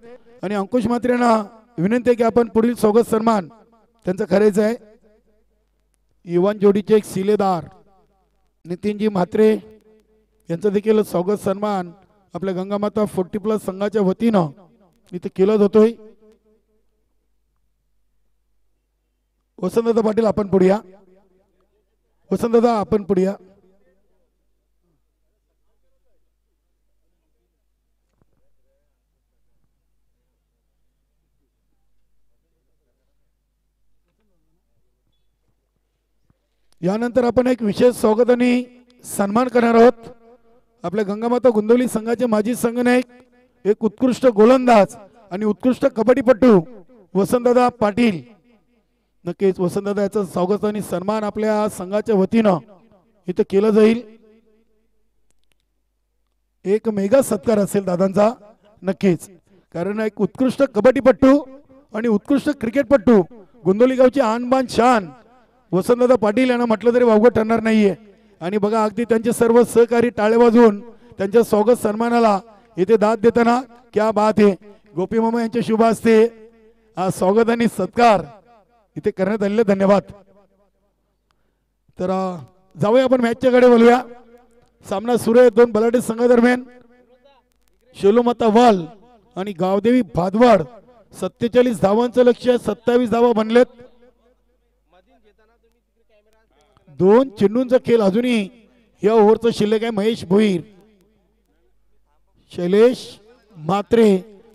Speaker 2: आणि अंकुश म्हात्रेंना विनंती आहे की आपण पुढील स्वागत सन्मान त्यांचं करायचं आहे. युवान जोडीचे एक शिलेदार नितीनजी म्हात्रे यांचं देखील स्वागत सन्मान आपल्या गंगामाता 40+ संघाच्या वतीनं इथे केला जातोय. वसंतदादा पाटील आपण पुढे या. वसंतदादा आपण पुढे या. यानंतर आपण एक विशेष स्वागत आणि सन्मान करणार आहोत. आपल्या गंगामाता गोंदवली संघाचे माजी संघनायक, एक उत्कृष्ट गोलंदाज आणि उत्कृष्ट कबड्डीपटू वसंतदादा पाटील. नक्कीच वसंतदादा याचं स्वागत आणि सन्मान आपल्या संघाच्या वतीनं इथं केलं जाईल. एक मेगा सत्कार असेल दादांचा नक्कीच, कारण एक उत्कृष्ट कबड्डीपटू आणि उत्कृष्ट क्रिकेटपटू गोंदवली गावची आणबान शान वसंतदादा पाटील यांना म्हटलं तरी वावगं ठरणार नाहीये. आणि बघा अगदी त्यांचे सर्व सहकारी टाळे वाजवून त्यांच्या स्वागत सन्मानाला इथे दाद देताना क्या बात आहे. गोपी मामा यांच्या शुभ हस्ते हा स्वागत आणि सत्कार इथे करण्यात आलेले. धन्यवाद. तर जाऊया आपण मॅचच्या कडे बोलूया. सामना सुरू आहे दोन बलाढ्य संघादरम्यान. शेलोमाता वाल आणि गावदेवी भादवाड. 47 धावांचं लक्ष्य, 27 धावा बनलेत. दोन चेंडूंचा खेळ अजूनही या ओव्हरचं शिल्लक आहे. Mahesh Bhoir, Shailesh Mhatre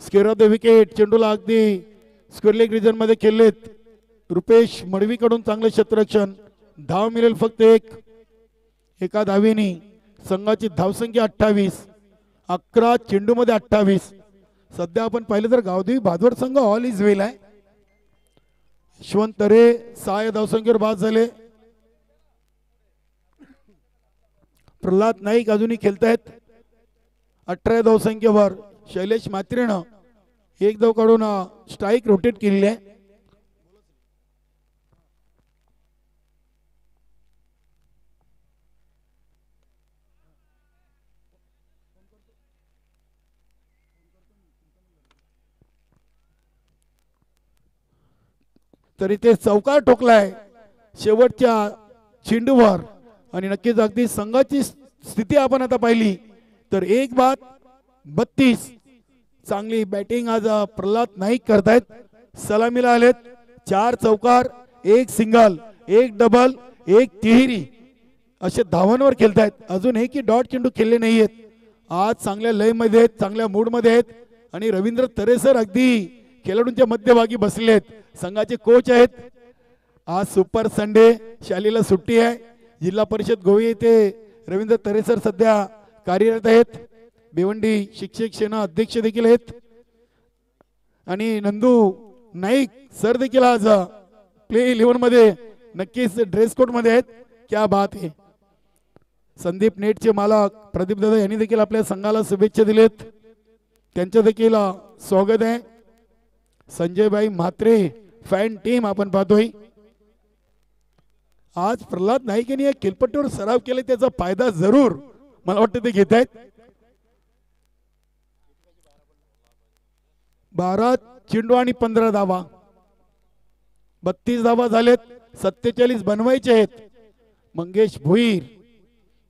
Speaker 2: square of the wicket. चेंडूला अगदी स्क्वेअर लेग रिजन मध्ये खेळलेत. रुपेश मडवीकडून चांगले क्षेत्ररक्षण. धाव मिळेल फक्त एक. एका धावेने संघाची धावसंख्या 28. 11 चेंडूमध्ये 28. सध्या आपण पाहिलं तर गावदेवी भादवड संघ ऑल इज वेल आहे. यशवंत तरे 6 या धावसंख्येवर बाद झाले. प्रल्हाद नाईक अजूनही खेळतायत 18 धावसंख्येवर. शैलेश म्हात्रेनं एक धाव काढून स्ट्राईक रोटेट केलेली आहे. तरी ते चौकार ठोकलाय शेवटच्या चेंडूवर. आणि नक्कीच अगदी संघाची स्थिती आपण आता पाहिली तर 1 बाद 32. चांगली बॅटिंग आज प्रल्हाद नाईक करतायत. सलामीला आलेत. 4 चौकार, 1 सिंगल, 1 डबल, 1 तिहेरी असे धावांवर खेळतायत. अजून एकही डॉट चेंडू खेळले नाहीयेत. आज चांगल्या लय मध्ये आहेत, चांगल्या मूड मध्ये आहेत. आणि रवींद्र तरेसर अगदी खेळाडूंच्या मध्यभागी बसले आहेत. संघाचे कोच आहेत. आज सुपर संडे, शाळेला सुट्टी आहे. जिल्हा परिषद गोवी येथे रवींद्र तरेसर सध्या कार्यरत आहेत. भिवंडी शिक्षक सेना अध्यक्ष देखील आहेत. आणि नंदू नाईक सर देखील आज प्ले 11 मध्ये नक्कीच ड्रेस कोड मध्ये आहेत. क्या बात आहे. संदीप नेटचे मालक प्रदीप दादा यांनी देखील आपल्या संघाला शुभेच्छा दिलेत. त्यांचं देखील स्वागत आहे. संजयभाई म्हात्रे फॅन टीम आपण पाहतोय. आज प्रल्हाद नाईक यांनी या खेळपट्टीवर सराव केला, त्याचा फायदा जरूर मला वाटतं ते घेत आहेत. 12 चेंडू आणि 15 धावा. 32 धावा झालेत. 47 बनवायचे आहेत. मंगेश भोईर,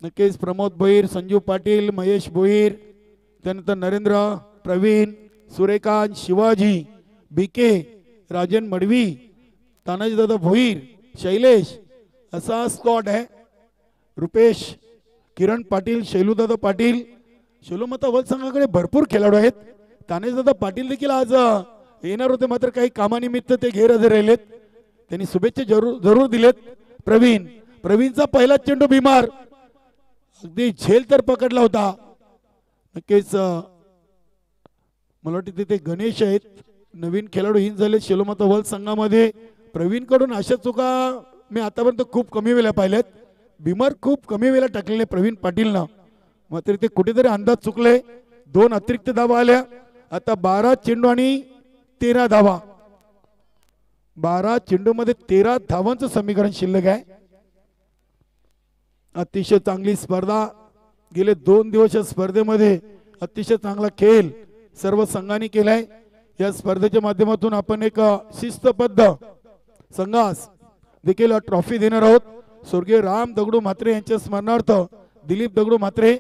Speaker 2: नक्कीच प्रमोद भोईर, संजू पाटील, महेश भोईर, त्यानंतर नरेंद्र, प्रवीण, सूर्यकांत, शिवाजी, बीके, राजन मडवी, तानाजीदादा भोईर, शैलेश, असा स्क्वॉड आहे. रुपेश, किरण पाटील, शैलूदादा पाटील. शैलूमाता वल संघाकडे भरपूर खेळाडू आहेत. तानाजीदादा पाटील देखील आज येणार होते, मात्र काही कामानिमित्त ते गैरहजर राहिलेत. त्यांनी शुभेच्छा जरूर दिलेत. प्रवीणचा पहिला चेंडू बिमार, अगदी झेल तर पकडला होता. नक्कीच मला वाटतं तिथे गणेश आहेत, नवीन खेळाडू इन झाले शेलोमाता वर्ल्ड संघामध्ये. प्रवीण कडून अशा चुका मी आतापर्यंत खूप कमी वेळा पाहिल्यात. बिमार खूप कमी वेळा टाकलेले प्रवीण पाटीलनं, मात्र ते कुठेतरी अंदाज चुकले. 2 अतिरिक्त धावा आल्या. आता 12 चेंडू आणि 13 धावा. 12 चेंडू मध्ये 13 धावांचं समीकरण शिल्लक आहे. अतिशय चांगली स्पर्धा. गेले 2 दिवस या स्पर्धेमध्ये अतिशय चांगला खेळ सर्व संघांनी केलाय. या स्पर्धेच्या माध्यमातून आपण एक शिस्तबद्ध संघास देखील ट्रॉफी देणार आहोत. स्वर्गीय राम दगडू म्हात्रे यांच्या स्मरणार्थ दिलीप दगडू म्हात्रे.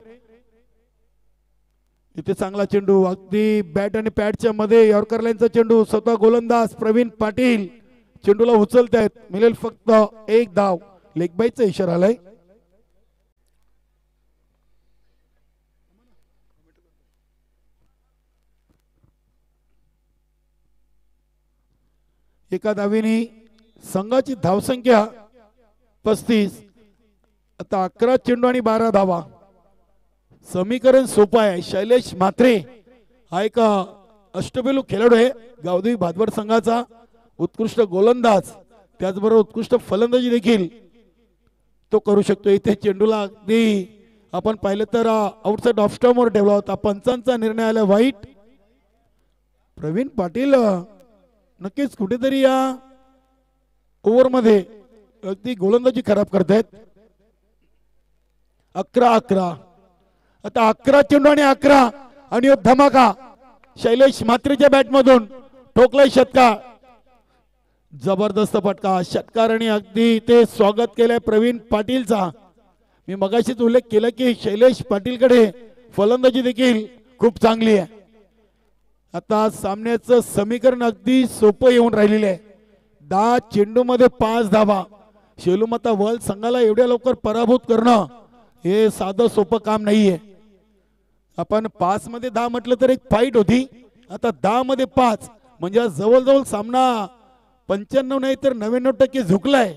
Speaker 2: इथे चांगला चेंडू, अगदी बॅट आणि पॅडच्या मध्ये यॉर्कर लाईनचा चेंडू. स्वतः गोलंदाज प्रवीण पाटील चेंडूला उचलतायत. मिळेल फक्त 1 धाव. लेग बाईचा इशारा आलाय. एका धावेने संघाची धावसंख्या 35. आता 11 चेंडू आणि 12 धावा. समीकरण सोपं आहे. शैलेश म्हात्रे हा एक अष्टपैलू खेळाडू आहे. गावदेवी भादवड संघाचा उत्कृष्ट गोलंदाज, त्याचबरोबर उत्कृष्ट फलंदाजी देखील तो करू शकतो. इथे चेंडूला अगदी आपण पाहिलं तर आउटसाइड ऑफ स्टंपवर ठेवला होता. पंचांचा निर्णय आला वाईट. प्रवीण पाटील नक्कीच कुठेतरी या ओव्हर मध्ये अगदी गोलंदाजी खराब करतायत. 11-11. आता 11 चेंडू आणि 11 आणि धमाका. शैलेश म्हात्रेच्या बॅट मधून ठोकलाय षटकार. जबरदस्त फटका. षटकार आणि अगदी ते स्वागत केलंय प्रवीण पाटीलचा. मी मगाशीच उल्लेख केला की शैलेश पाटीलकडे फलंदाजी देखील खूप चांगली आहे. आता सामन्याचं समीकरण अगदी सोपं येऊन राहिलेलं आहे. 10 चेंडू मध्ये 5 धावा. शेलूमाता वर्ल्ड संघाला एवढ्या लवकर पराभूत करणं हे साधं सोपं काम नाहीये. आपण 5 मध्ये 10 म्हटलं तर एक फाईट होती. आता 10 मध्ये 5 म्हणजे जवळजवळ सामना 95 नाही तर 99% झुकलाय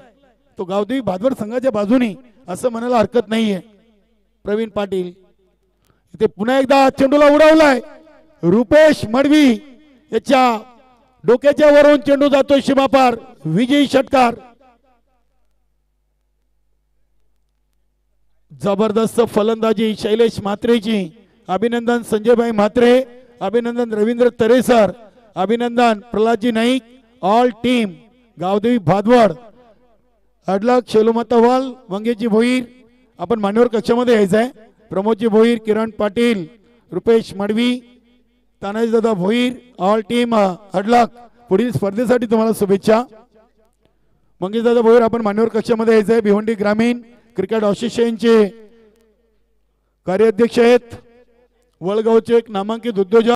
Speaker 2: तो गावदेवी भादवड संघाच्या बाजूनी, असं म्हणायला हरकत नाहीये. प्रवीण पाटील इथे पुन्हा एकदा चेंडूला उडवलाय. रुपेश मडवी याच्या डोक्याच्या वरून चेंडू जातोय सीमापार. विजयी षटकार. जबरदस्त फलंदाजी शैलेश म्हात्रेची. अभिनंदन संजयभाई म्हात्रे, अभिनंदन रवींद्र तरेसर, अभिनंदन प्रल्हादजी नाईक, ऑल टीम गावदेवी भादवड. अडलक शेलूमाता वाल, मंगेशजी भोईर. आपण मान्यवर कक्षामध्ये यायचंय. Pramod ji Bhoir, Kiran Patil, Rupesh Madavi, तानाजीदादा Bhoir, all team अडलक. पुढील स्पर्धेसाठी तुम्हाला शुभेच्छा. मंगेशदादा भोईर आपण मान्यवर कक्षामध्ये यायचंय. भिवंडी ग्रामीण क्रिकेट असोसिएशनचे कार्याध्यक्ष आहेत. वळगावचे एक नामांकित उद्योजक.